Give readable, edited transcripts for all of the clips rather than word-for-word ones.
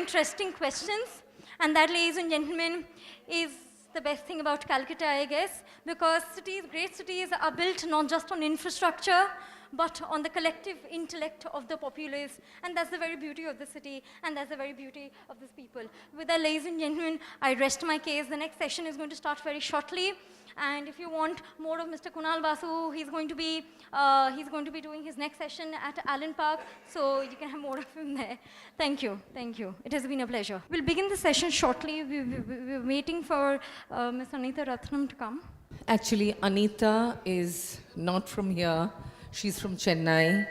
interesting questions. And that, ladies and gentlemen, is the best thing about Calcutta, I guess, because cities, great cities, are built not just on infrastructure, but on the collective intellect of the populace. And that's the very beauty of the city, and that's the very beauty of these people. With that, ladies and gentlemen, I rest my case. The next session is going to start very shortly. And if you want more of Mr. Kunal Basu, he's going to be doing his next session at Allen Park, so you can have more of him there. Thank you, thank you. It has been a pleasure. We'll begin the session shortly. We're waiting for Ms. Anita Ratnam to come. Actually, Anita is not from here. She's from Chennai,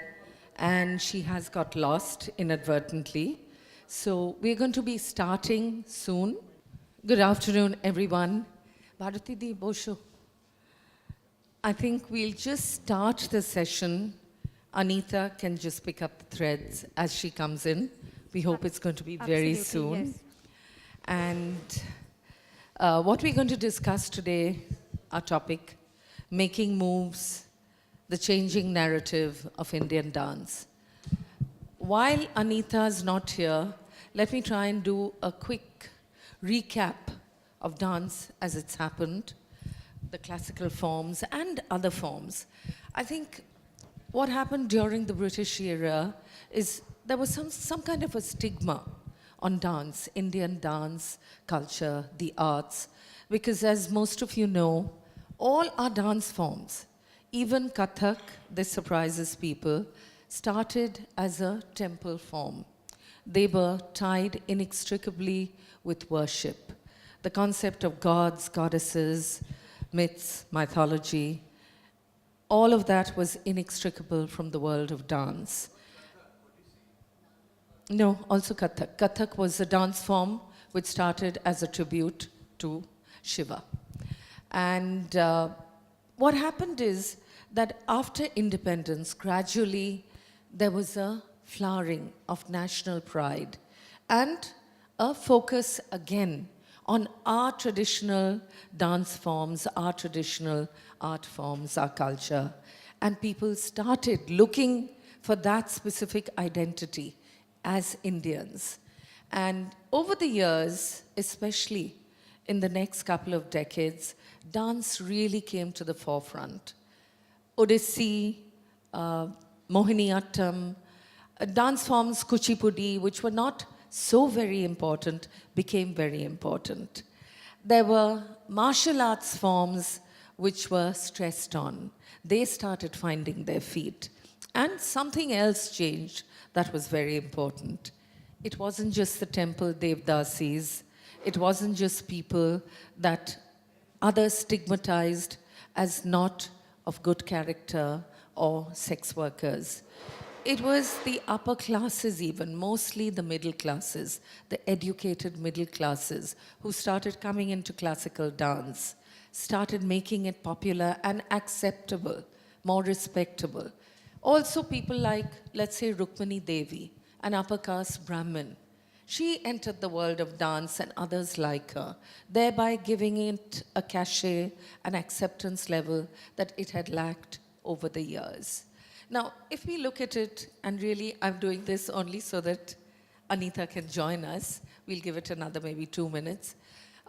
and she has got lost inadvertently. So we're going to be starting soon. Good afternoon, everyone. Bharati Di Bosho. I think we'll just start the session. Anita can just pick up the threads as she comes in. We hope it's going to be very soon. Yes. And what we're going to discuss today, our topic, making moves, the changing narrative of Indian dance. While Anita's not here, let me try and do a quick recap of dance as it's happened, the classical forms and other forms. I think what happened during the British era is there was some kind of a stigma on dance, Indian dance culture, the arts, because as most of you know, all our dance forms, even Kathak, this surprises people, started as a temple form. They were tied inextricably with worship. The concept of gods, goddesses, myths, mythology, all of that was inextricable from the world of dance. No, also Kathak. Kathak was a dance form which started as a tribute to Shiva. And what happened is that after independence, gradually there was a flowering of national pride and a focus again on our traditional dance forms, our traditional art forms, our culture. And people started looking for that specific identity as Indians. And over the years, especially in the next couple of decades, dance really came to the forefront. Odissi, Mohiniyattam, dance forms, Kuchipudi, which were not so very important, became very important. There were martial arts forms which were stressed on. They started finding their feet. And something else changed that was very important. It wasn't just the temple Devdasis. It wasn't just people that others stigmatized as not of good character or sex workers. It was the upper classes even, mostly the middle classes, the educated middle classes who started coming into classical dance, started making it popular and acceptable, more respectable. Also people like, let's say, Rukmini Devi, an upper caste Brahmin. She entered the world of dance and others like her, thereby giving it a cachet, an acceptance level that it had lacked over the years. Now, if we look at it, and really I'm doing this only so that Anita can join us, we'll give it another maybe 2 minutes.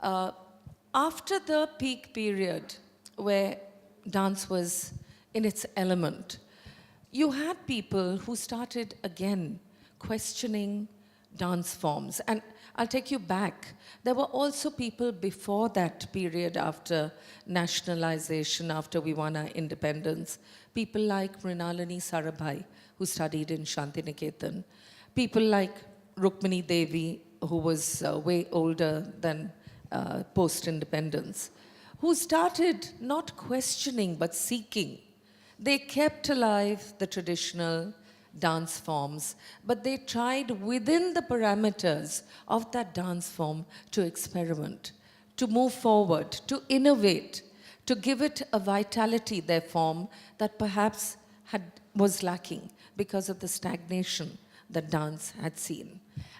After the peak period where dance was in its element, you had people who started again questioning dance forms. And I'll take you back. There were also people before that period after nationalization, after we won our independence, people like Mrinalini Sarabhai, who studied in Shantiniketan, people like Rukmini Devi, who was way older than post-independence, who started not questioning but seeking. They kept alive the traditional dance forms, but they tried within the parameters of that dance form to experiment, to move forward, to innovate, to give it a vitality, their form, that perhaps was lacking because of the stagnation that dance had seen.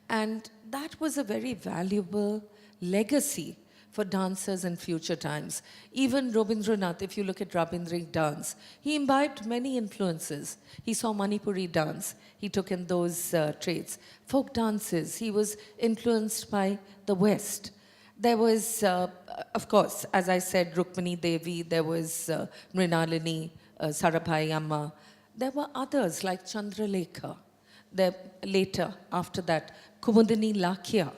And that was a very valuable legacy for dancers in future times. Even Rabindranath, if you look at Rabindric dance, he imbibed many influences. He saw Manipuri dance, he took in those traits. Folk dances, he was influenced by the West. There was, of course, as I said, Rukmini Devi, there was Mrinalini, Sarabhai Amma. There were others like Chandralekha. There, later, after that, Kumudini Lakya,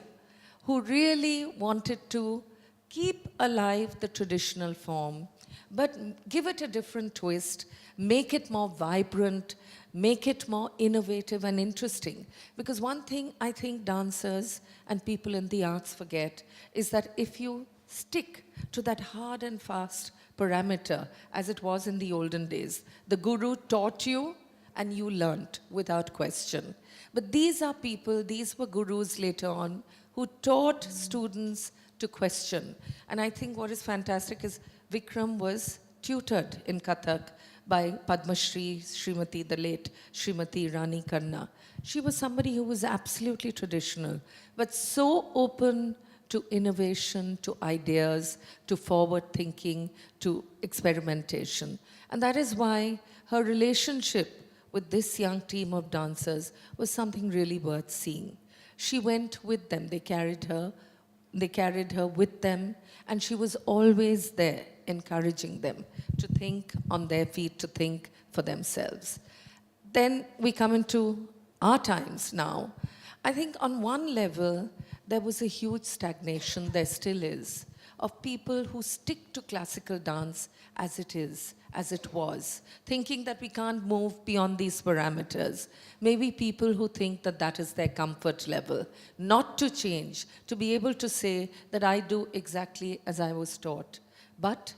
who really wanted to keep alive the traditional form, but give it a different twist, make it more vibrant, make it more innovative and interesting. Because one thing I think dancers and people in the arts forget is that if you stick to that hard and fast parameter, as it was in the olden days, the guru taught you and you learnt without question. But these are people, these were gurus later on, who taught students to question. And I think what is fantastic is Vikram was tutored in Kathak by Padma Shri, Srimati, the late Srimati Rani Kanna. She was somebody who was absolutely traditional, but so open to innovation, to ideas, to forward thinking, to experimentation. And that is why her relationship with this young team of dancers was something really worth seeing. She went with them, they carried her with them, and she was always there encouraging them to think on their feet, to think for themselves. Then we come into our times now. I think on one level, there was a huge stagnation, there still is, of people who stick to classical dance as it is, as it was, thinking that we can't move beyond these parameters. Maybe people who think that that is their comfort level, not to change, to be able to say that I do exactly as I was taught. But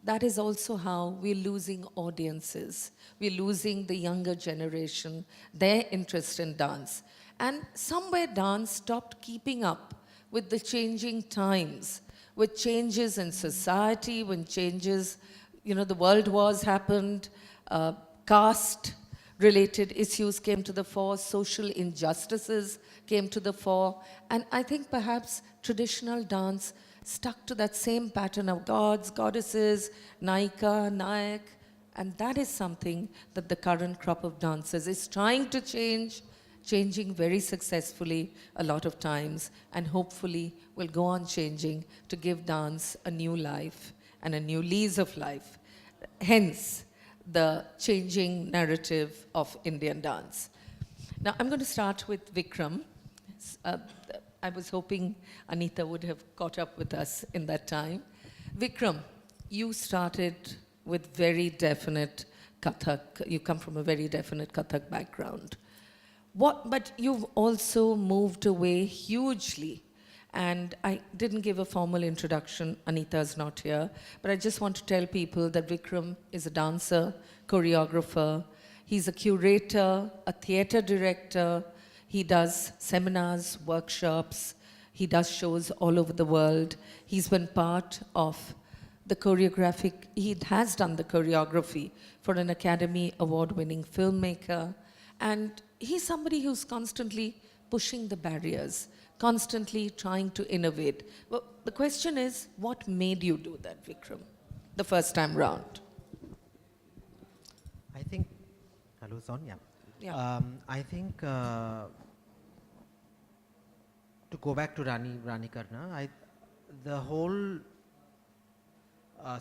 that is also how we're losing audiences. We're losing the younger generation, their interest in dance. And somewhere dance stopped keeping up with the changing times, with changes in society, when changes, the world wars happened, caste-related issues came to the fore, social injustices came to the fore, and I think perhaps traditional dance stuck to that same pattern of gods, goddesses, Naika, Nayak, and that is something that the current crop of dancers is trying to change, changing very successfully a lot of times, and hopefully will go on changing to give dance a new life and a new lease of life. Hence, the changing narrative of Indian dance. Now, I'm going to start with Vikram. I was hoping Anita would have caught up with us in that time. Vikram, you started with very definite Kathak. You come from a very definite Kathak background. But you've also moved away hugely. And I didn't give a formal introduction, Anita's not here, but I just want to tell people that Vikram is a dancer, choreographer, he's a curator, a theater director, he does seminars, workshops, he does shows all over the world. He's been part of the he has done the choreography for an Academy Award-winning filmmaker, and he's somebody who's constantly pushing the barriers, constantly trying to innovate. Well, the question is, what made you do that, Vikram, the first time round? I think, hello, Sonia. Yeah. I think, to go back to Rani Karna, the whole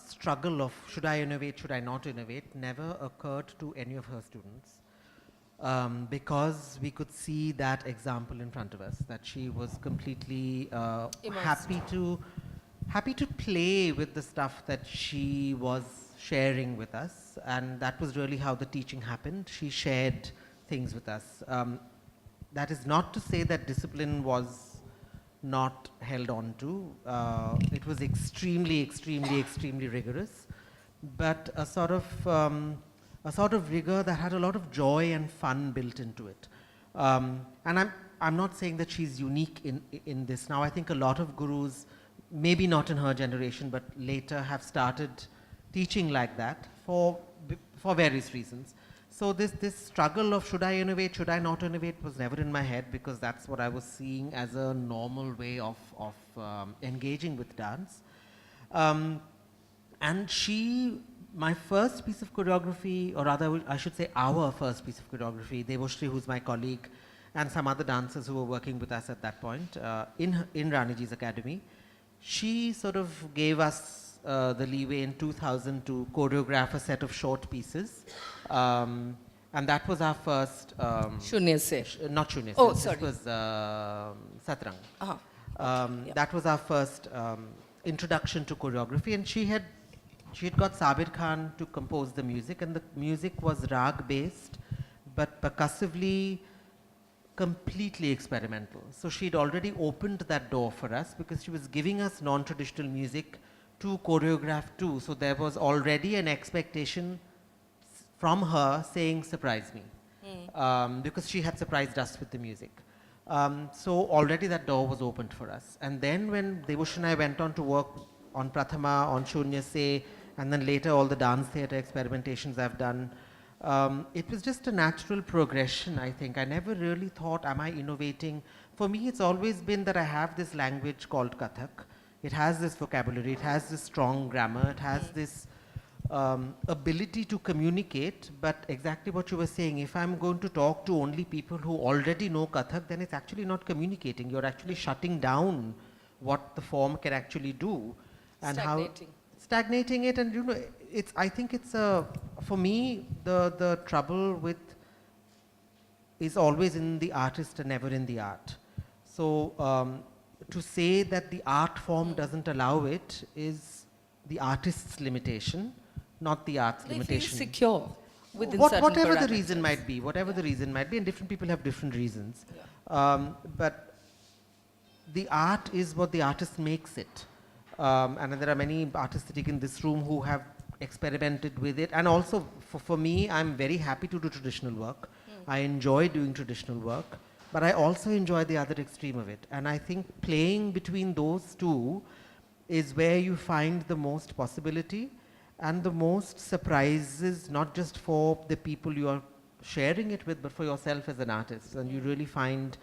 struggle of should I innovate, should I not innovate, never occurred to any of her students. Because we could see that example in front of us, that she was completely happy to play with the stuff that she was sharing with us, and that was really how the teaching happened. She shared things with us. That is not to say that discipline was not held on to. It was extremely, extremely, extremely rigorous, but a sort of rigor that had a lot of joy and fun built into it. And I'm not saying that she's unique in this. Now, I think a lot of gurus, maybe not in her generation, but later have started teaching like that for various reasons. So this struggle of should I innovate, should I not innovate was never in my head, because that's what I was seeing as a normal way of engaging with dance. And my first piece of choreography, or rather I should say our first piece of choreography, Devoshri, who's my colleague, and some other dancers who were working with us at that point in Raniji's academy, she sort of gave us the leeway in 2000 to choreograph a set of short pieces. And that was our first... Shunya Se. Not Shunya Se. Oh, this sorry. was Satrang. Uh-huh. Yeah. That was our first introduction to choreography, and she had got Sabir Khan to compose the music, and the music was rag based but percussively completely experimental. So she'd already opened that door for us because she was giving us non-traditional music to choreograph too. So there was already an expectation from her saying surprise me, because she had surprised us with the music. So already that door was opened for us. And then when Devush and I went on to work on Prathama, on Shunya Se, and then later all the dance theatre experimentations I've done, it was just a natural progression, I think. I never really thought, am I innovating? For me, it's always been that I have this language called Kathak. It has this vocabulary, it has this strong grammar, it has this ability to communicate, but exactly what you were saying, if I'm going to talk to only people who already know Kathak, then it's actually not communicating. You're actually shutting down what the form can actually do. And stagnating it, and you know, I think it's for me, the trouble with is always in the artist and never in the art. So to say that the art form doesn't allow it is the artist's limitation, not the art's limitation. Feel secure within certain whatever the parameters. reason might be, the reason might be, and different people have different reasons. But the art is what the artist makes it. And there are many artists sitting in this room who have experimented with it. And also, for me, I'm very happy to do traditional work. I enjoy doing traditional work, but I also enjoy the other extreme of it. And I think playing between those two is where you find the most possibility and the most surprises, not just for the people you are sharing it with, but for yourself as an artist. And you really find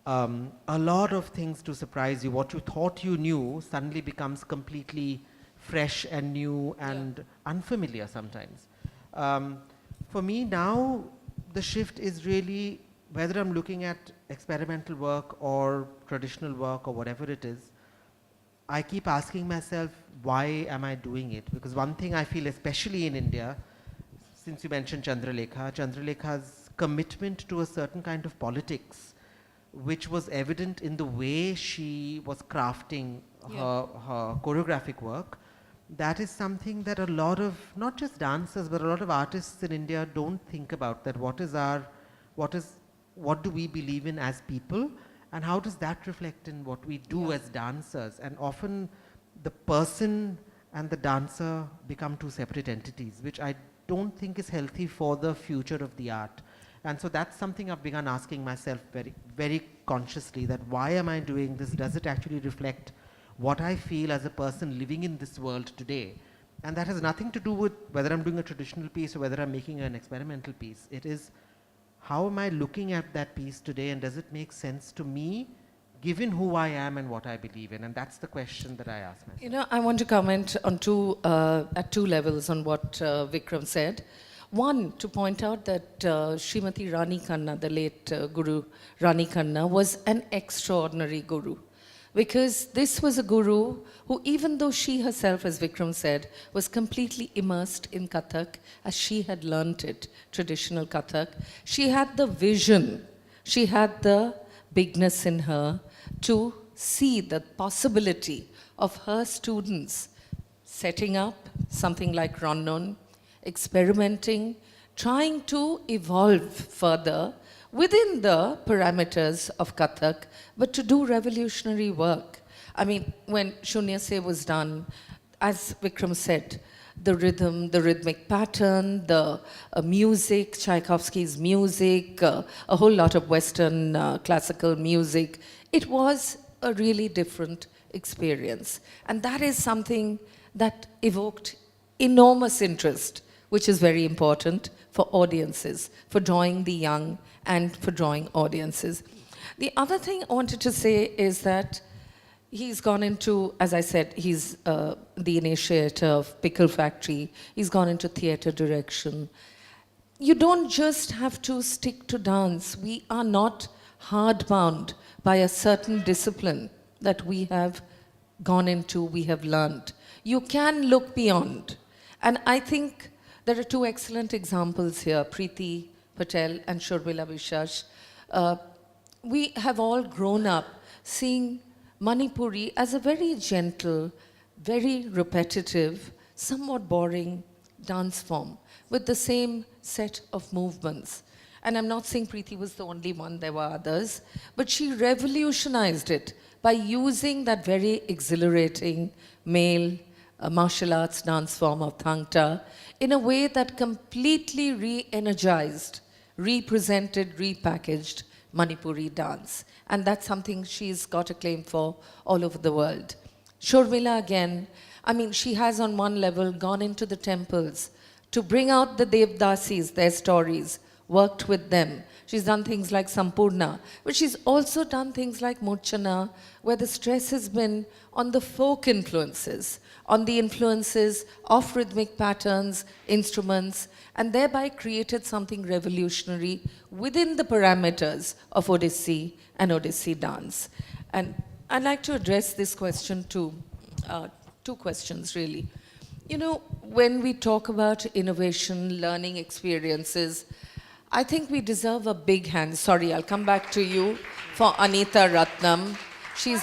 a lot of things to surprise you. What you thought you knew suddenly becomes completely fresh and new and unfamiliar sometimes. For me now, the shift is really, whether I'm looking at experimental work or traditional work or whatever it is, I keep asking myself, why am I doing it? Because one thing I feel, especially in India, since you mentioned Chandralekha's commitment to a certain kind of politics, which was evident in the way she was crafting her choreographic work, that is something that a lot of, not just dancers, but a lot of artists in India don't think about, that what do we believe in as people, and how does that reflect in what we do as dancers? And often the person and the dancer become two separate entities, which I don't think is healthy for the future of the art. And so that's something I've begun asking myself very, very consciously, that why am I doing this? Does it actually reflect what I feel as a person living in this world today? And that has nothing to do with whether I'm doing a traditional piece or whether I'm making an experimental piece. It is, how am I looking at that piece today, and does it make sense to me, given who I am and what I believe in? And that's the question that I ask myself. You know, I want to comment on at two levels on what Vikram said. One, to point out that Srimati Rani Khanna, the late Guru Rani Khanna, was an extraordinary guru. Because this was a guru who, even though she herself, as Vikram said, was completely immersed in Kathak, as she had learnt it, traditional Kathak, she had the vision, she had the bigness in her to see the possibility of her students setting up something like Rannon, experimenting, trying to evolve further within the parameters of Kathak, but to do revolutionary work. I mean, when Shunya Se was done, as Vikram said, the rhythm, the rhythmic pattern, the music, Tchaikovsky's music, a whole lot of Western classical music, it was a really different experience. And that is something that evoked enormous interest which is very important for audiences, for drawing the young and for drawing audiences. The other thing I wanted to say is that he's gone into, as I said, he's the initiator of Pickle Factory. He's gone into theatre direction. You don't just have to stick to dance. We are not hard-bound by a certain discipline that we have gone into, we have learned. You can look beyond. And I think there are two excellent examples here, Preeti Patel and Shurmila Vishash. We have all grown up seeing Manipuri as a very gentle, very repetitive, somewhat boring dance form with the same set of movements. And I'm not saying Preeti was the only one, there were others, but she revolutionized it by using that very exhilarating male martial arts dance form of Thangta in a way that completely re-energized, represented, repackaged Manipuri dance. And that's something she's got a claim for all over the world. Shurmila again, I mean, she has on one level gone into the temples to bring out the Devdasis, their stories, worked with them. She's done things like Sampurna, but she's also done things like Murchana, where the stress has been on the folk influences, on the influences of rhythmic patterns, instruments, and thereby created something revolutionary within the parameters of Odissi and Odissi dance. And I'd like to address this question to two questions, really. You know, when we talk about innovation, learning experiences, I think we deserve a big hand. Sorry, I'll come back to you for Anita Ratnam. She's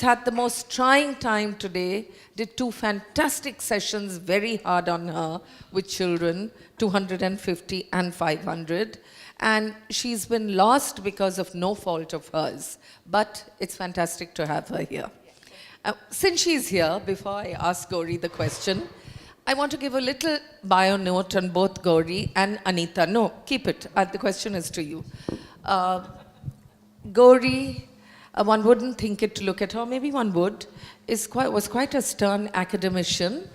had the most trying time today, did 2 fantastic sessions, very hard on her with children, 250 and 500. And she's been lost because of no fault of hers. But it's fantastic to have her here. Since she's here, before I ask Gauri the question, I want to give a little bio note on both Gauri and Anita. No, keep it. The question is to you. Gauri, one wouldn't think it to look at her, maybe one would, was quite a stern academician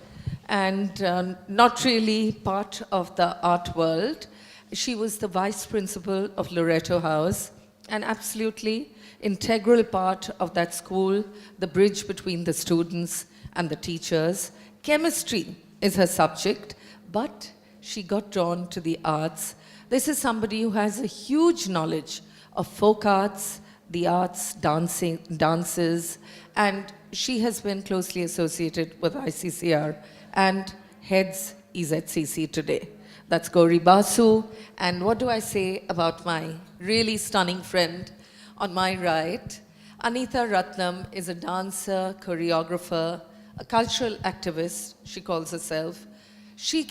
and not really part of the art world. She was the vice principal of Loreto House, an absolutely integral part of that school, the bridge between the students and the teachers. Chemistry is her subject, but she got drawn to the arts. This is somebody who has a huge knowledge of folk arts, the arts, dances, and she has been closely associated with ICCR and heads EZCC today. That's Gauri Basu. And what do I say about my really stunning friend on my right? Anita Ratnam is a dancer, choreographer, a cultural activist, she calls herself. She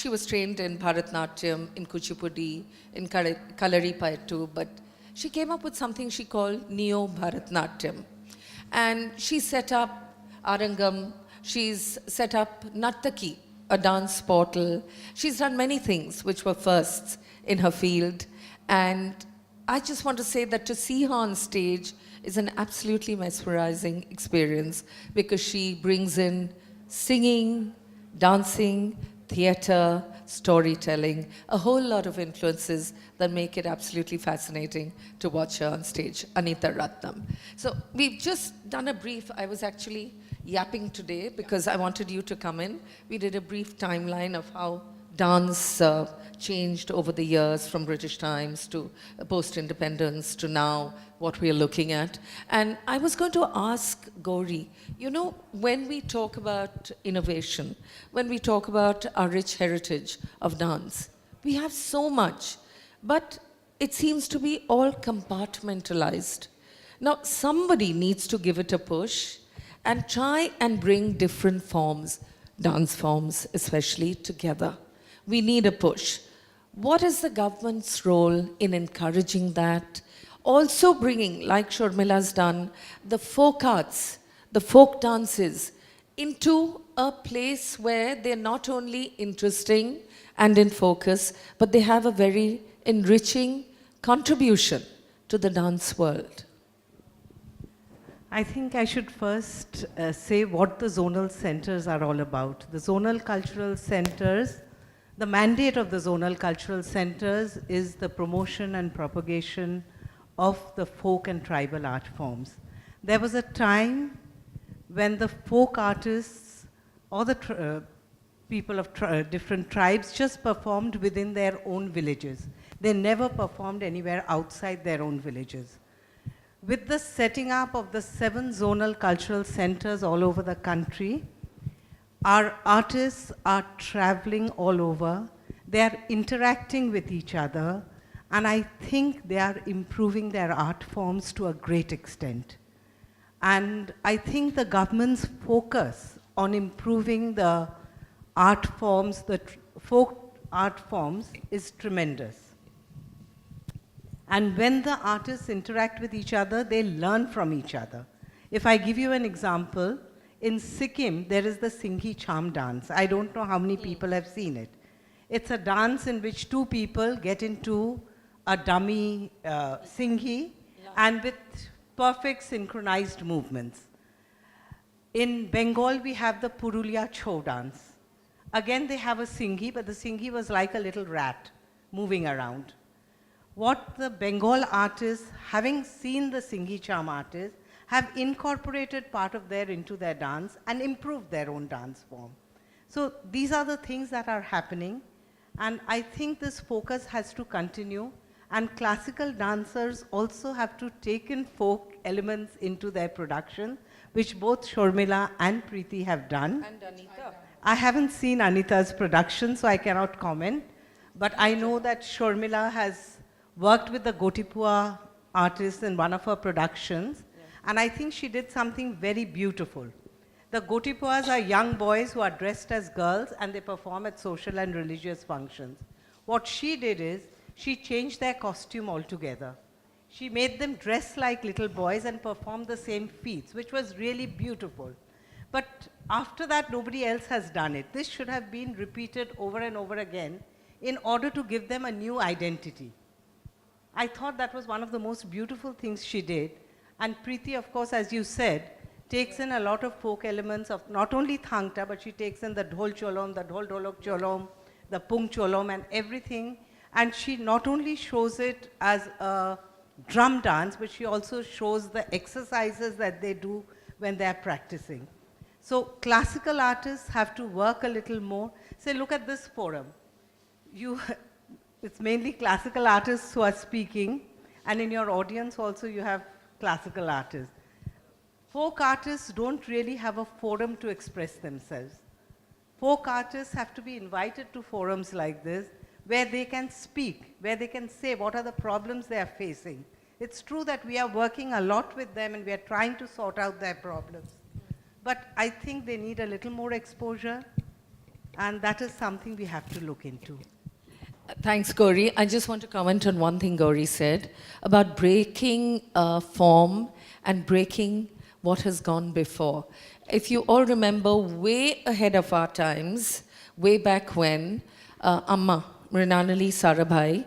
was trained in Bharatnatyam, in Kuchipudi, in Kalaripayattu, but she came up with something she called Neo-Bharatnatyam. And she set up Arangam, she's set up Nartaki, a dance portal. She's done many things which were firsts in her field. And I just want to say that to see her on stage is an absolutely mesmerizing experience because she brings in singing, dancing, theater, storytelling, a whole lot of influences that make it absolutely fascinating to watch her on stage, Anita Ratnam. So we've just done a brief, I was actually yapping today because I wanted you to come in. We did a brief timeline of how dance changed over the years from British times to post-independence to now what we are looking at. And I was going to ask Gauri, you know, when we talk about innovation, when we talk about our rich heritage of dance, we have so much, but it seems to be all compartmentalized. Now, somebody needs to give it a push and try and bring different forms, dance forms especially, together. We need a push. What is the government's role in encouraging that? Also bringing, like Shurmila's done, the folk arts, the folk dances into a place where they're not only interesting and in focus, but they have a very enriching contribution to the dance world. I think I should first say what the zonal centers are all about. The zonal cultural centers, the mandate of the zonal cultural centers is the promotion and propagation of the folk and tribal art forms. There was a time when the folk artists or the people of different tribes just performed within their own villages. They never performed anywhere outside their own villages. With the setting up of the 7 zonal cultural centers all over the country, our artists are traveling all over. They are interacting with each other, and I think they are improving their art forms to a great extent. And I think the government's focus on improving the art forms, the folk art forms, is tremendous. And when the artists interact with each other, they learn from each other. If I give you an example, in Sikkim, there is the Singhi Charm dance. I don't know how many people have seen it. It's a dance in which 2 people get into a dummy Singhi and with perfect synchronized movements. In Bengal, we have the Purulia Chhau dance. Again, they have a Singhi, but the Singhi was like a little rat moving around. What the Bengal artists, having seen the Singhi Charm artists, have incorporated part of into their dance and improved their own dance form. So these are the things that are happening, and I think this focus has to continue, and classical dancers also have to take in folk elements into their production, which both Shormila and Preeti have done. And Anita. I haven't seen Anita's production, so I cannot comment, but I know that Shormila has worked with the Gotipua artist in one of her productions, and I think she did something very beautiful. The Gotipuas are young boys who are dressed as girls, and they perform at social and religious functions. What she did is, she changed their costume altogether. She made them dress like little boys and perform the same feats, which was really beautiful. But after that, nobody else has done it. This should have been repeated over and over again in order to give them a new identity. I thought that was one of the most beautiful things she did. And Preeti, of course, as you said, takes in a lot of folk elements of not only Thangta, but she takes in the Dhol Cholom, the Dhol Dholok Cholom, the Pung Cholom, and everything. And she not only shows it as a drum dance, but she also shows the exercises that they do when they are practicing. So classical artists have to work a little more. Say, look at this forum. It's mainly classical artists who are speaking, and in your audience also you have classical artists. Folk artists don't really have a forum to express themselves. Folk artists have to be invited to forums like this, where they can speak, where they can say what are the problems they are facing. It's true that we are working a lot with them and we are trying to sort out their problems. But I think they need a little more exposure, and that is something we have to look into. Thanks, Gauri. I just want to comment on one thing Gauri said about breaking form and breaking what has gone before. If you all remember, way ahead of our times, way back when, Amma, Mrinalini Sarabhai,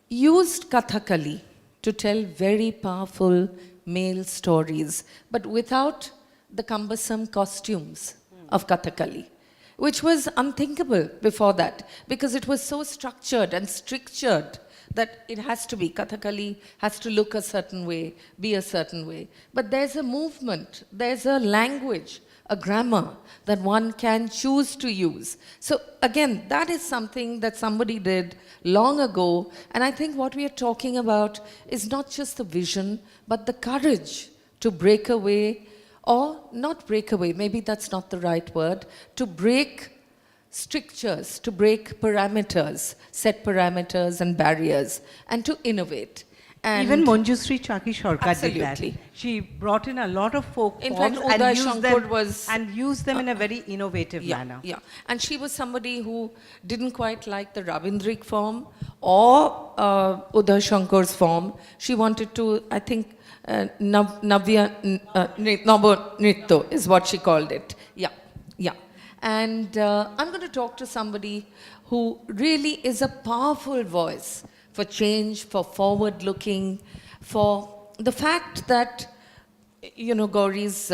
used Kathakali to tell very powerful male stories, but without the cumbersome costumes of Kathakali, which was unthinkable before that, because it was so structured and strictured that it has to be. Kathakali has to look a certain way, be a certain way. But there's a movement, there's a language, a grammar that one can choose to use. So again, that is something that somebody did long ago. And I think what we are talking about is not just the vision, but the courage to break away, or not break away, maybe that's not the right word, to break strictures, to break parameters, set parameters and barriers, and to innovate. And even Manjushree Chaki Sarkar did that. Absolutely. She brought in a lot of folk In forms fact, Uday and used them in a very innovative manner. Yeah, and she was somebody who didn't quite like the Ravindrik form or Uday Shankar's form. She wanted to, I think, Navya Nritya is what she called it. Yeah. And I'm going to talk to somebody who really is a powerful voice for change, for forward looking, for the fact that you know, Gauri's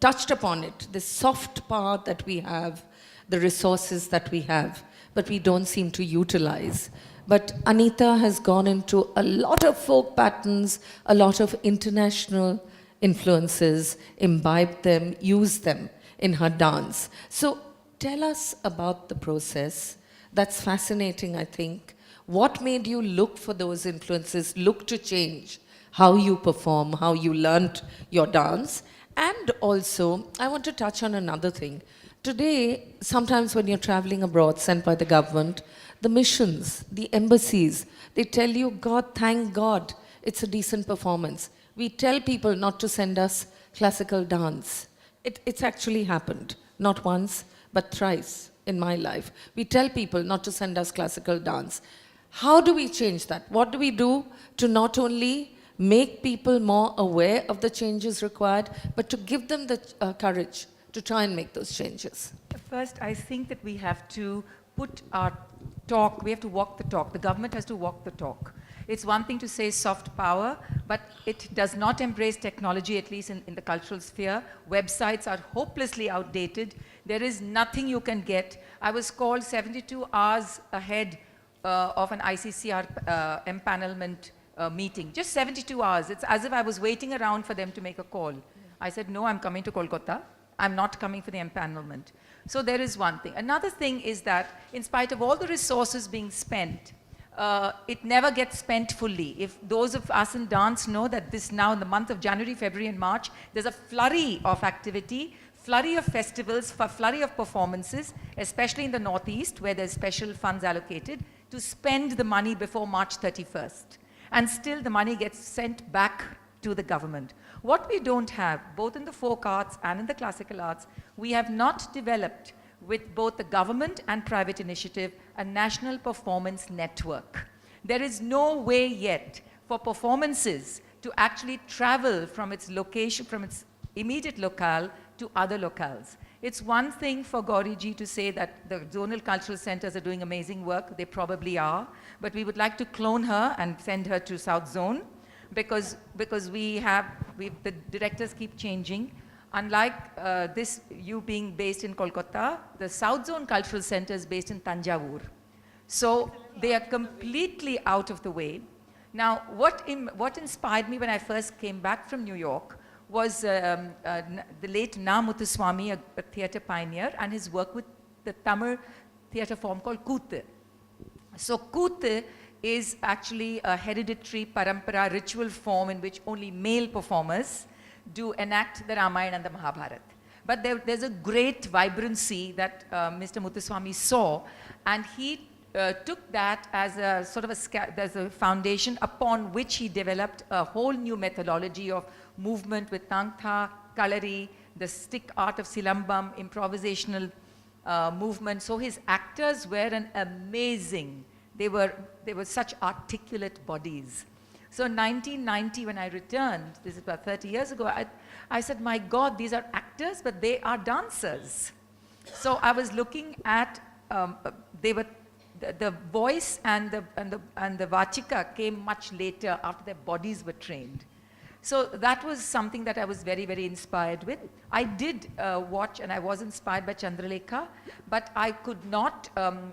touched upon it, the soft power that we have, the resources that we have, but we don't seem to utilize. But Anita has gone into a lot of folk patterns, a lot of international influences, imbibed them, used them in her dance. So tell us about the process. That's fascinating, I think. What made you look for those influences, look to change how you perform, how you learnt your dance? And also, I want to touch on another thing. Today, sometimes when you're traveling abroad, sent by the government, the missions, the embassies, they tell you, God, thank God, it's a decent performance. We tell people not to send us classical dance. It's actually happened, not once, but thrice in my life. We tell people not to send us classical dance. How do we change that? What do we do to not only make people more aware of the changes required, but to give them the courage to try and make those changes? First, I think that we have to put our talk, we have to walk the talk. The government has to walk the talk. It's one thing to say soft power, but it does not embrace technology, at least in the cultural sphere. Websites are hopelessly outdated. There is nothing you can get. I was called 72 hours ahead of an ICCR empanelment meeting. Just 72 hours. It's as if I was waiting around for them to make a call. I said, no, I'm coming to Kolkata. I'm not coming for the empanelment. So there is one thing. Another thing is that in spite of all the resources being spent, it never gets spent fully. If those of us in dance know that this now in the month of January, February and March, there's a flurry of activity, flurry of festivals, flurry of performances, especially in the Northeast where there's special funds allocated to spend the money before March 31st. And still the money gets sent back to the government. What we don't have, both in the folk arts and in the classical arts, we have not developed with both the government and private initiative a national performance network. There is no way yet for performances to actually travel from its location, from its immediate locale to other locales. It's one thing for Gauriji to say that the zonal cultural centers are doing amazing work. They probably are. But we would like to clone her and send her to South Zone because the directors keep changing. Unlike you being based in Kolkata, the South Zone Cultural Center is based in Tanjavur. So they are completely out of the way. Now, what inspired me when I first came back from New York was the late Na Muthuswamy, a theatre pioneer, and his work with the Tamil theatre form called Kuthu. So Kuthu is actually a hereditary parampara ritual form in which only male performers do enact the Ramayana and the Mahabharata. But there's a great vibrancy that Mr. Muthuswamy saw, and he took that as a sort of a foundation upon which he developed a whole new methodology of movement with Tangtha, Kalari, the stick art of Silambam, improvisational movement. So his actors were an amazing, they were such articulate bodies. So in 1990 when I returned, this is about 30 years ago, I said, my God, these are actors, but they are dancers. So I was looking at, the voice and the vachika came much later after their bodies were trained. So that was something that I was very, very inspired with. I did watch and I was inspired by Chandralekha, but I could not,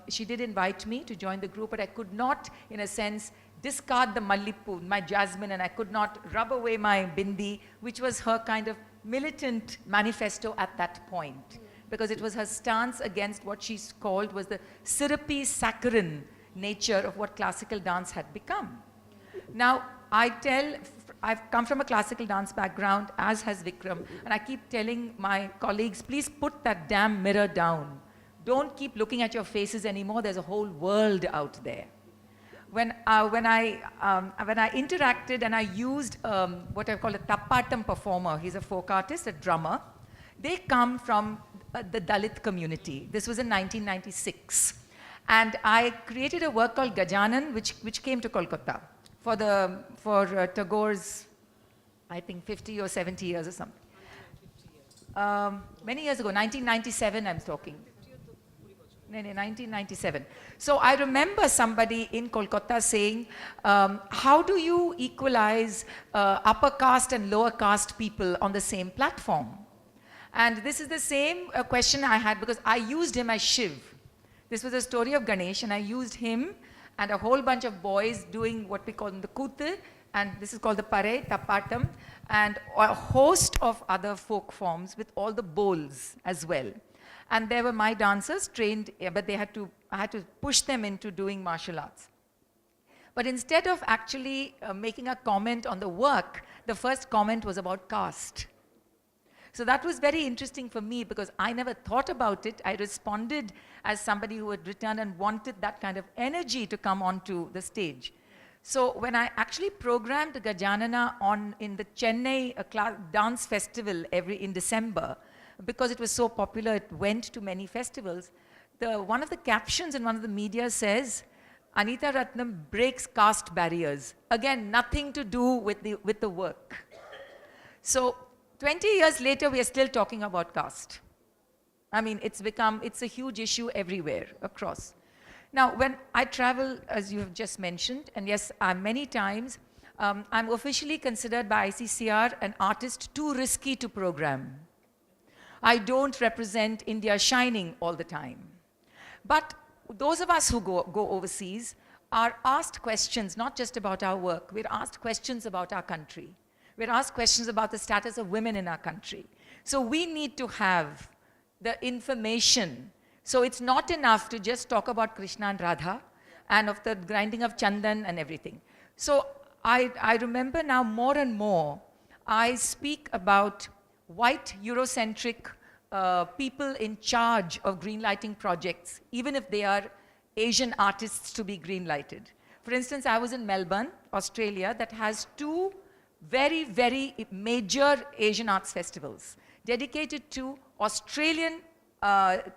she did invite me to join the group, but I could not, in a sense, discard the Mallipu, my jasmine, and I could not rub away my bindi, which was her kind of militant manifesto at that point. Because it was her stance against what she called was the syrupy, saccharine nature of what classical dance had become. Now, I've come from a classical dance background, as has Vikram, and I keep telling my colleagues, please put that damn mirror down. Don't keep looking at your faces anymore, there's a whole world out there. When I interacted and I used what I call a tappatam performer, he's a folk artist, a drummer, they come from the Dalit community. This was in 1996. And I created a work called Gajanan, which came to Kolkata for Tagore's, I think 50 or 70 years or something. Many years ago, 1997 I'm talking. No, no, 1997. So I remember somebody in Kolkata saying, how do you equalize upper caste and lower caste people on the same platform? And this is the same question I had because I used him as Shiv. This was a story of Ganesh, and I used him and a whole bunch of boys doing what we call the Kuthu, and this is called the Pare, Tapatam, and a host of other folk forms with all the bowls as well. And there were my dancers trained, but I had to push them into doing martial arts. But instead of actually making a comment on the work, the first comment was about caste. So that was very interesting for me because I never thought about it. I responded as somebody who had returned and wanted that kind of energy to come onto the stage. So when I actually programmed Gajanana in the Chennai dance festival in December, because it was so popular, it went to many festivals. One of the captions in one of the media says, Anita Ratnam breaks caste barriers. Again, nothing to do with the work. So 20 years later, we are still talking about caste. I mean, it's a huge issue everywhere, across. Now, when I travel, as you have just mentioned, and yes, many times, I'm officially considered by ICCR an artist too risky to program. I don't represent India shining all the time. But those of us who go overseas are asked questions, not just about our work, we're asked questions about our country. We're asked questions about the status of women in our country. So we need to have the information. So it's not enough to just talk about Krishna and Radha and of the grinding of Chandan and everything. So I remember now more and more, I speak about white Eurocentric people in charge of greenlighting projects, even if they are Asian artists to be greenlighted. For instance, I was in Melbourne, Australia, that has two very, very major Asian arts festivals dedicated to Australian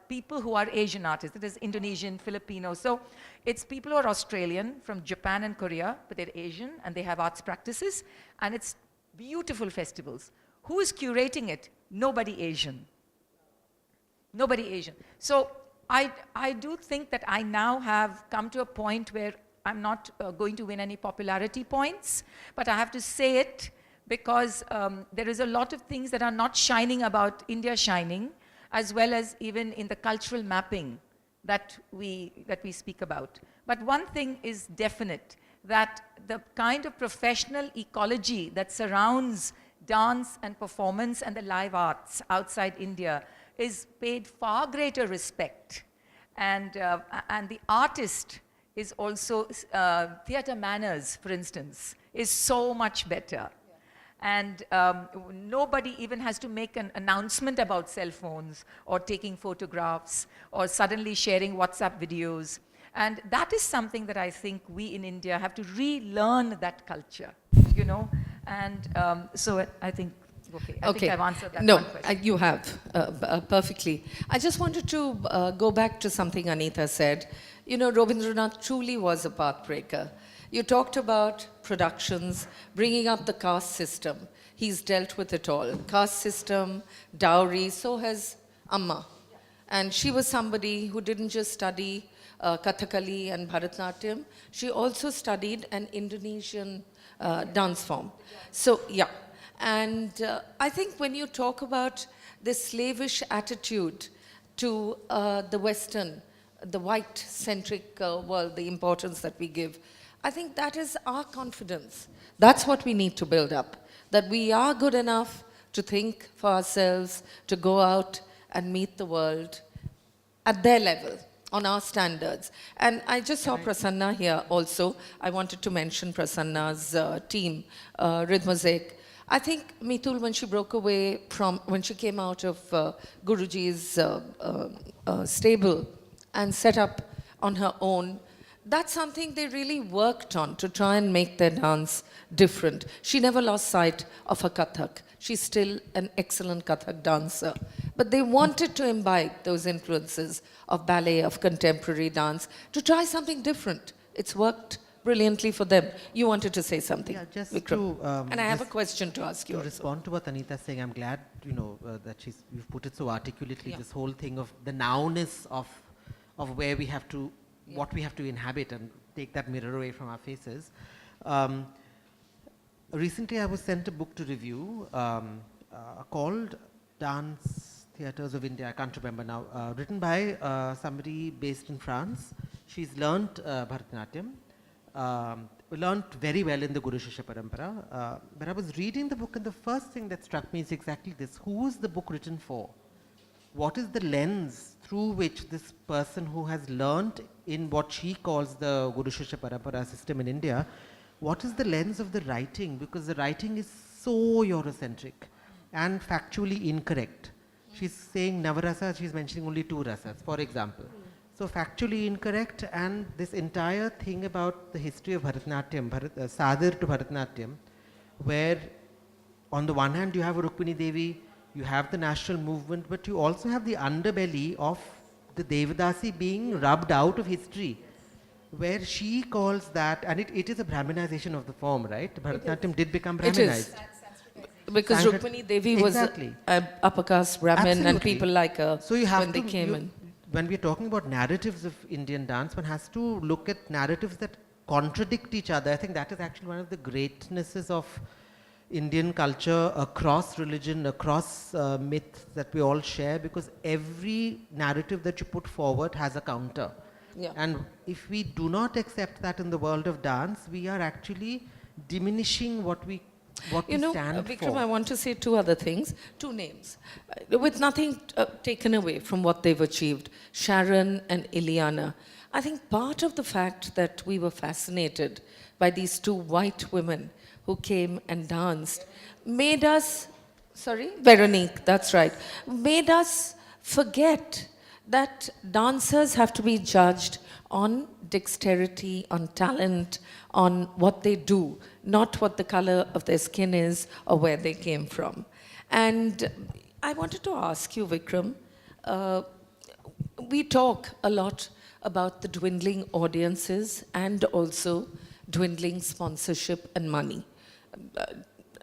people who are Asian artists. That is Indonesian, Filipino. So it's people who are Australian from Japan and Korea, but they're Asian and they have arts practices. And it's beautiful festivals. Who is curating it? Nobody Asian. Nobody Asian. So I do think that I now have come to a point where I'm not going to win any popularity points, but I have to say it because there is a lot of things that are not shining about India shining, as well as even in the cultural mapping that we speak about. But one thing is definite, that the kind of professional ecology that surrounds dance and performance and the live arts outside India is paid far greater respect. And the artist is also, theatre manners, for instance, is so much better. And nobody even has to make an announcement about cell phones or taking photographs or suddenly sharing WhatsApp videos. And that is something that I think we in India have to relearn that culture, you know. And so I think, I think I've answered that one question. No, you have perfectly. I just wanted to go back to something Anita said. You know, Rabindranath truly was a pathbreaker. You talked about productions, bringing up the caste system. He's dealt with it all. Caste system, dowry, so has Amma. And she was somebody who didn't just study Kathakali and Bharatanatyam. She also studied an Indonesian dance form. So, yeah. And I think when you talk about this slavish attitude to the Western, the white-centric world, the importance that we give, I think that is our confidence. That's what we need to build up, that we are good enough to think for ourselves, to go out and meet the world at their level, on our standards. And I just saw Prasanna here also. I wanted to mention Prasanna's team, Rhythmosaic. I think Mitul, when she broke away from, when she came out of Guruji's stable and set up on her own, that's something they really worked on to try and make their dance different. She never lost sight of her Kathak. She's still an excellent Kathak dancer. But they wanted to imbibe those influences of ballet, of contemporary dance, to try something different. It's worked brilliantly for them. You wanted to say something, Yeah, just Vikram. to... And I have a question to ask you To also. respond to what Anita's saying, I'm glad, you know, that you've put it so articulately, this whole thing of the nowness of of where we have to, what we have to inhabit and take that mirror away from our faces. Recently, I was sent a book to review called Dance Theatres of India. I can't remember now. Written by somebody based in France. She's learnt Bharatanatyam. Learnt very well in the Guru Shishya Parampara. But I was reading the book, and the first thing that struck me is exactly this. Who is the book written for? What is the lens through which this person who has learnt in what she calls the Guru Shishya Parampara system in India, what is the lens of the writing? Because the writing is so Eurocentric and factually incorrect. She's saying Navarasa, she's mentioning only 2 rasas, for example. So factually incorrect, and this entire thing about the history of Bharatanatyam, Sadir to Bharatanatyam, where on the one hand you have Rukmini Devi, you have the national movement, but you also have the underbelly of the Devadasi being rubbed out of history, where she calls that, and it is a Brahminization of the form, right? Bharatanatyam did become It is. Brahminized. Because Rukmini Devi was Exactly. a upper caste Brahmin, and Absolutely. people like her So you have when they came in. When we're talking about narratives of Indian dance, one has to look at narratives that contradict each other. I think that is actually one of the greatnesses of Indian culture across religion, across myth that we all share, because every narrative that you put forward has a counter. Yeah. And if we do not accept that in the world of dance, we are actually diminishing what we stand Vikram, for. I want to say 2 other things, 2 names, with nothing taken away from what they've achieved, Sharon and Ileana. I think part of the fact that we were fascinated by these 2 white women who came and danced made us, Veronique, that's right, made us forget that dancers have to be judged on dexterity, on talent, on what they do, not what the color of their skin is or where they came from. And I wanted to ask you, Vikram, we talk a lot about the dwindling audiences and also dwindling sponsorship and money.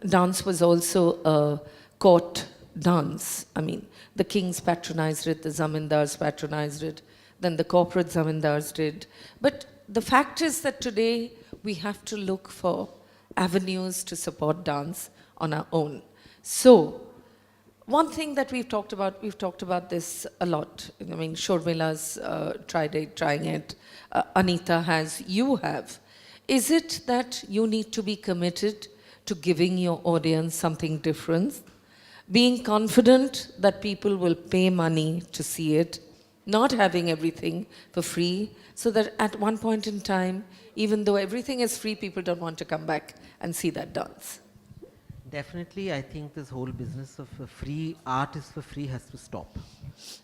Dance was also a court dance. I mean, the kings patronized it, the zamindars patronized it, then the corporate zamindars did. But the fact is that today we have to look for avenues to support dance on our own. So, one thing that we've talked about this a lot. I mean, Shormila's trying it, Anita has, you have. Is it that you need to be committed to giving your audience something different? Being confident that people will pay money to see it, not having everything for free, so that at one point in time, even though everything is free, people don't want to come back and see that dance. Definitely, I think this whole business of free art is for free has to stop.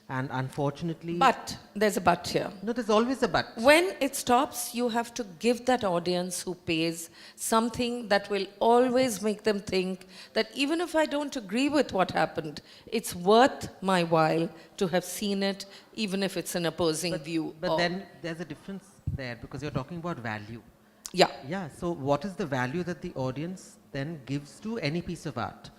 And unfortunately... But, there's a but here. No, there's always a but. When it stops, you have to give that audience who pays something that will always make them think that even if I don't agree with what happened, it's worth my while to have seen it, even if it's an opposing view. But then there's a difference there, because you're talking about value. Yeah. Yeah, so what is the value that the audience then gives to any piece of art?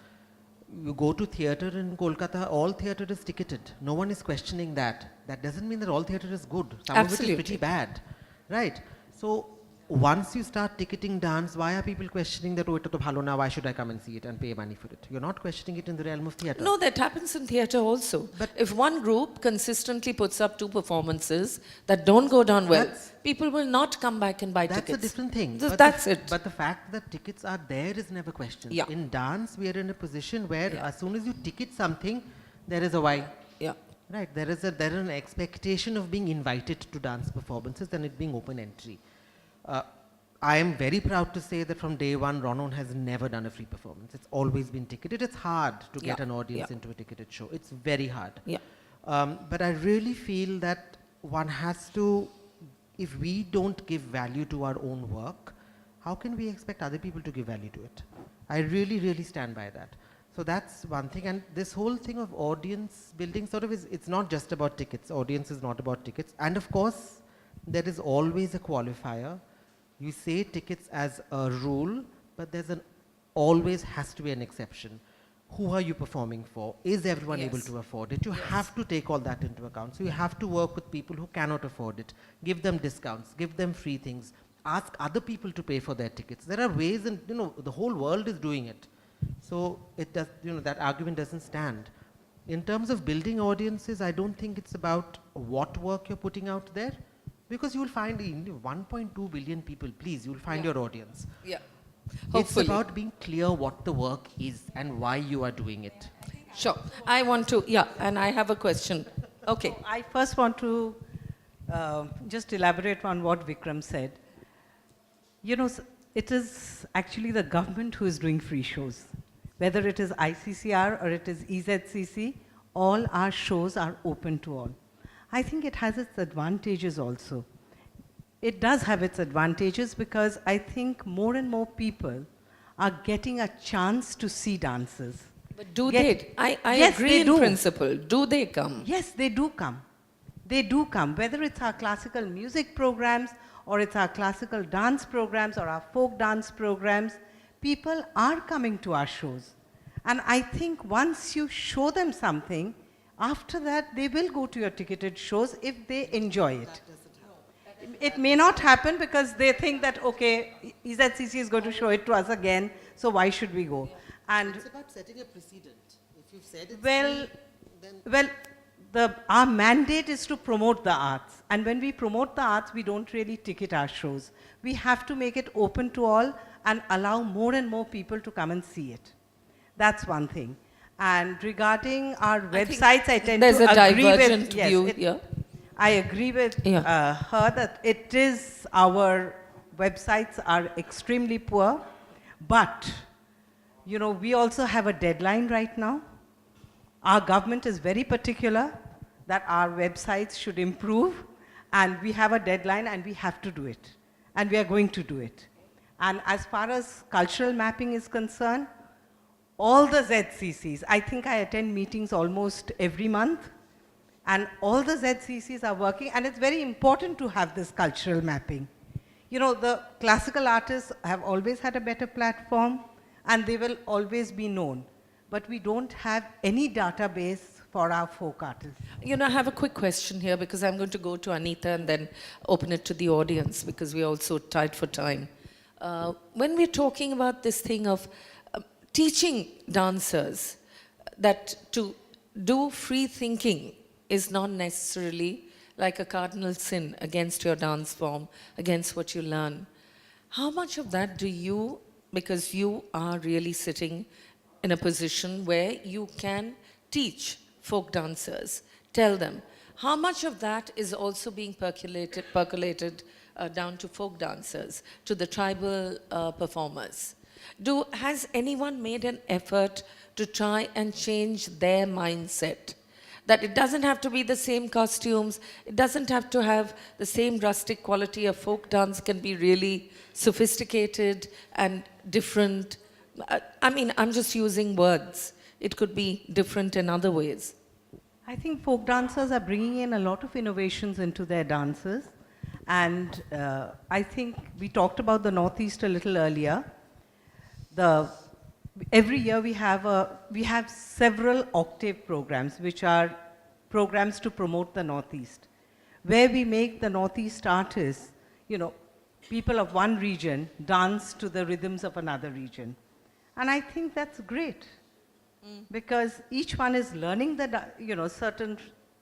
You go to theatre in Kolkata, all theatre is ticketed. No one is questioning that. That doesn't mean that all theatre is good. Some of it is pretty bad. Right? So, once you start ticketing dance, why are people questioning that, oh, ita to bhalo na, why should I come and see it and pay money for it? You're not questioning it in the realm of theatre. No, that happens in theatre also. But if one group consistently puts up 2 performances that don't go down well, people will not come back and buy tickets. That's a different thing. That's it. But the fact that tickets are there is never questioned. Yeah. In dance, we are in a position where as soon as you ticket something, there is a why. Yeah. Right. There is an expectation of being invited to dance performances and it being open entry. I am very proud to say that from day one, Ronon has never done a free performance. It's always been ticketed. It's hard to get an audience into a ticketed show. It's very hard. Yeah. But I really feel that one has to, if we don't give value to our own work, how can we expect other people to give value to it? I really, really stand by that. So that's one thing. And this whole thing of audience building sort of is, it's not just about tickets. Audience is not about tickets. And of course, there is always a qualifier. You say tickets as a rule, but there's always has to be an exception. who are you performing for? Is everyone able Yes. to afford it? You have to take all that into account. So you have to work with people who cannot afford it. Give them discounts, give them free things, ask other people to pay for their tickets. There are ways, and the whole world is doing it. So it does, that argument doesn't stand. In terms of building audiences, I don't think it's about what work you're putting out there, because you will find 1.2 billion people, please, you'll find your audience. Yeah. It's Hopefully. about being clear what the work is and why you are doing it. Sure. I want to, and I have a question. Okay. I first want to just elaborate on what Vikram said. It is actually the government who is doing free shows. Whether it is ICCR or it is EZCC, all our shows are open to all. I think it has its advantages also. It does have its advantages because I think more and more people are getting a chance to see dances. But do Get- they? I Yes, agree they in do. principle. Do they come? Yes, they do come. They do come, whether it's our classical music programs or it's our classical dance programs or our folk dance programs, people are coming to our shows. And I think once you show them something, after that they will go to your ticketed shows if they enjoy it. It may not happen because they think that, okay, EZCC is going to show it to us again, so why should we go? And It's about setting a precedent. If you've said it's well, free, well, our mandate is to promote the arts. And when we promote the arts, we don't really ticket our shows. We have to make it open to all and allow more and more people to come and see it. That's one thing. And regarding our websites, I tend there's to a agree with... divergent yes, view here. I agree with Yeah. her that it is, our websites are extremely poor, but, we also have a deadline right now. Our government is very particular that our websites should improve, and we have a deadline and we have to do it. And we are going to do it. And as far as cultural mapping is concerned, all the ZCCs, I think I attend meetings almost every month, and all the ZCCs are working, and it's very important to have this cultural mapping. The classical artists have always had a better platform, and they will always be known. But we don't have any database for our folk artists. I have a quick question here because I'm going to go to Anita and then open it to the audience because we're also tight for time. When we're talking about this thing of teaching dancers that to do free thinking is not necessarily like a cardinal sin against your dance form, against what you learn. How much of that do you, because you are really sitting in a position where you can teach folk dancers, tell them, how much of that is also being percolated down to folk dancers, to the tribal performers? Has anyone made an effort to try and change their mindset? That it doesn't have to be the same costumes, it doesn't have to have the same rustic quality. A folk dance can be really sophisticated and different. I'm just using words. It could be different in other ways. I think folk dancers are bringing in a lot of innovations into their dances. And I think we talked about the Northeast a little earlier. Every year we have several octave programs, which are programs to promote the Northeast, where we make the Northeast artists, people of one region dance to the rhythms of another region. And I think that's great, because each one is learning certain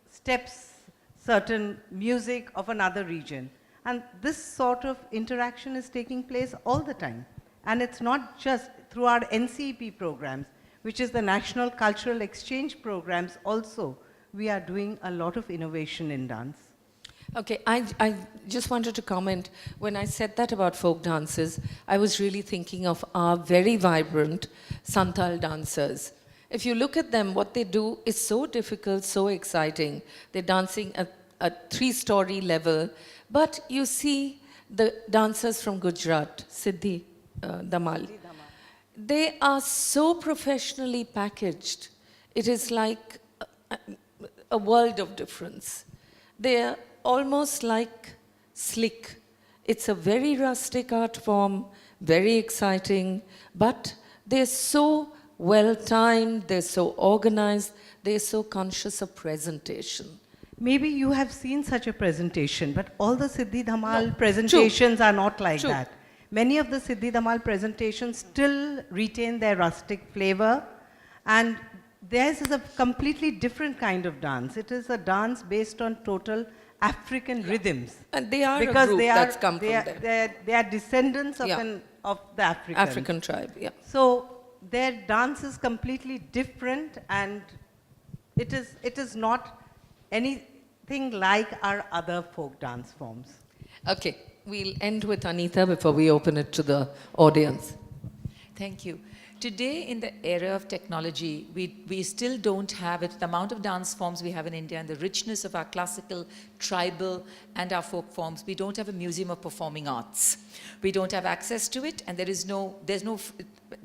steps, certain music of another region. And this sort of interaction is taking place all the time. And it's not just through our NCEP programs, which is the National Cultural Exchange programs also. We are doing a lot of innovation in dance. Okay, I just wanted to comment. When I said that about folk dances, I was really thinking of our very vibrant Santal dancers. If you look at them, what they do is so difficult, so exciting. They're dancing at a 3-story level. But you see the dancers from Gujarat, Siddhi Damal. They are so professionally packaged. It is like a world of difference. They're almost like slick. It's a very rustic art form, very exciting, but they're so well timed, they're so organized, they're so conscious of presentation. Maybe you have seen such a presentation, but all the Siddhi Dhamal No, presentations are not like True. that. Many of the Siddhi Dhamal presentations still retain their rustic flavor, and theirs is a completely different kind of dance. It is a dance based on total African rhythms. And they are Because a group they are, that's come they from are, there. they are descendants of, Yeah. of the Africans. African tribe, yeah. So their dance is completely different, and it is not anything like our other folk dance forms. Okay, we'll end with Anita before we open it to the audience. Thank you. Today, in the era of technology, we still don't have it. The amount of dance forms we have in India and the richness of our classical, tribal, and our folk forms, we don't have a museum of performing arts. We don't have access to it, and there's no,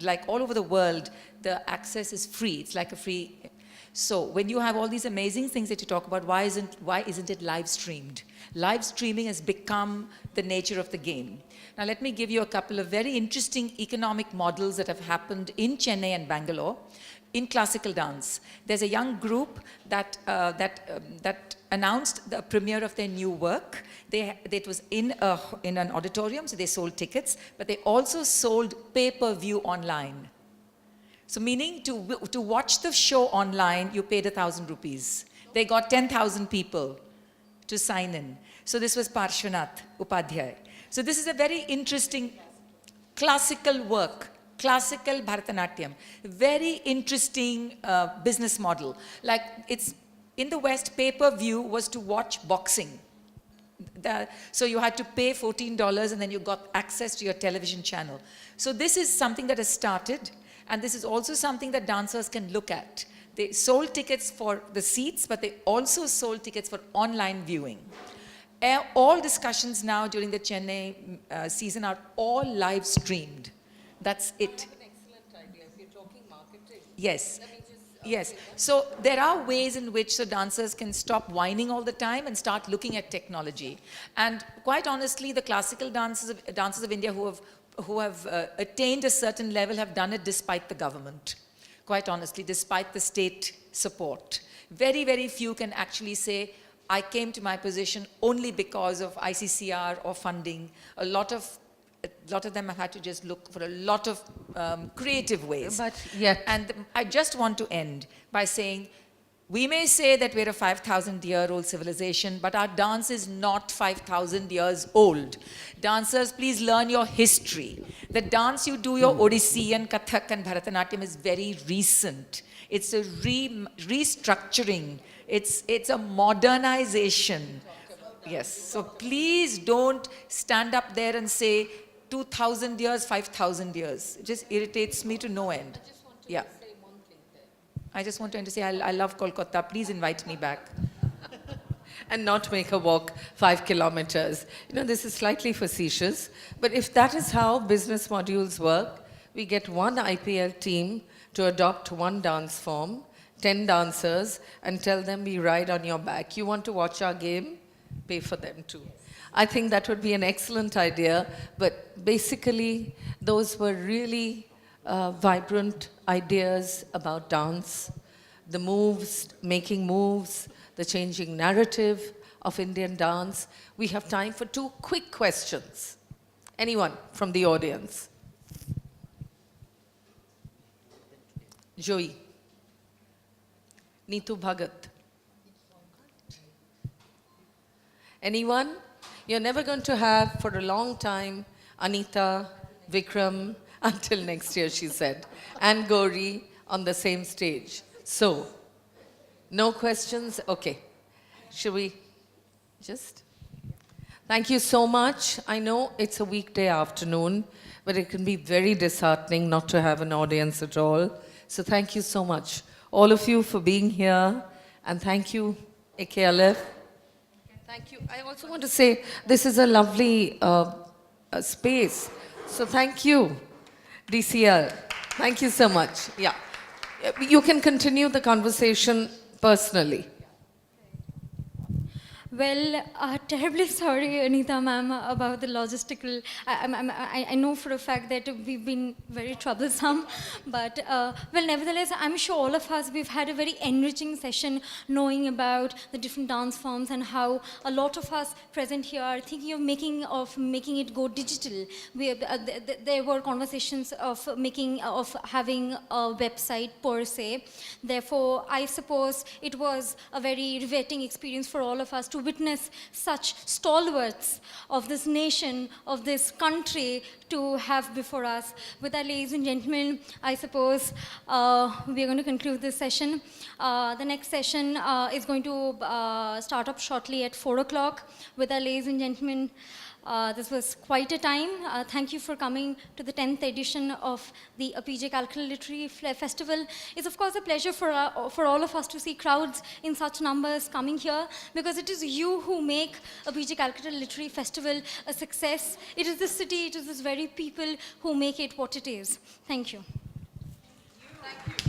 like all over the world, the access is free. It's like a free. So when you have all these amazing things that you talk about, why isn't it live streamed? Live streaming has become the nature of the game. Now let me give you a couple of very interesting economic models that have happened in Chennai and Bangalore in classical dance. There's a young group that announced the premiere of their new work. It was in an auditorium, so they sold tickets, but they also sold pay-per-view online. So meaning to watch the show online, you paid 1,000 rupees. They got 10,000 people to sign in. So this was Parshvanath Upadhyay. So this is a very interesting classical work, classical Bharatanatyam, very interesting business model. Like it's in the West, pay-per-view was to watch boxing. So you had to pay $14 and then you got access to your television channel. So this is something that has started, and this is also something that dancers can look at. They sold tickets for the seats, but they also sold tickets for online viewing. All discussions now during the Chennai season are all live streamed. That's it. That's an excellent idea. If you're talking marketing. Yes. Yes. So there are ways in which the dancers can stop whining all the time and start looking at technology. And quite honestly, the classical dancers of India who have attained a certain level have done it despite the government. Quite honestly, despite the state support. Very, very few can actually say, I came to my position only because of ICCR or funding. A lot of them have had to just look for a lot of creative ways. But yet. And I just want to end by saying, we may say that we're a 5,000-year-old civilization, but our dance is not 5,000 years old. Dancers, please learn your history. The dance you do, your Odissi and Kathak and Bharatanatyam, is very recent. It's a restructuring. It's a modernization. Yes, so please don't stand up there and say 2,000 years, 5,000 years. It just irritates me to no end. Yeah. I just want to say I love Kolkata. Please invite me back. And not make her walk 5 kilometers. You know, this is slightly facetious, but if that is how business modules work, we get one IPL team to adopt one dance form, 10 dancers, and tell them we ride on your back. You want to watch our game? Pay for them too. I think that would be an excellent idea, but basically those were really vibrant ideas about dance, the moves, making moves, the changing narrative of Indian dance. We have time for 2 quick questions. Anyone from the audience? Joey. Neetu Bhagat. Anyone? You're never going to have, for a long time, Anita, Vikram, until next year, she said, and Gauri on the same stage. So, no questions? Okay. Should we just? Thank you so much. I know it's a weekday afternoon, but it can be very disheartening not to have an audience at all. So thank you so much, all of you, for being here. And thank you, AKLF. Thank you. I also want to say this is a lovely space. So thank you, DCL. Thank you so much. Yeah. You can continue the conversation personally. Well, terribly sorry, Anita ma'am, about the logistical. I know for a fact that we've been very troublesome, but well, nevertheless, I'm sure all of us, we've had a very enriching session knowing about the different dance forms and how a lot of us present here are thinking of making it go digital. There were conversations of having a website per se. Therefore, I suppose it was a very riveting experience for all of us to witness such stalwarts of this nation, of this country, to have before us. With that, ladies and gentlemen, I suppose we are going to conclude this session. The next session is going to start up shortly at 4 o'clock. With that, ladies and gentlemen, this was quite a time. Thank you for coming to the 10th edition of the Apeejay Calcutta Literary Festival. It's of course a pleasure for all of us to see crowds in such numbers coming here, because it is you who make Apeejay Calcutta Literary Festival a success. It is this city, it is this very people who make it what it is. Thank you. Thank you.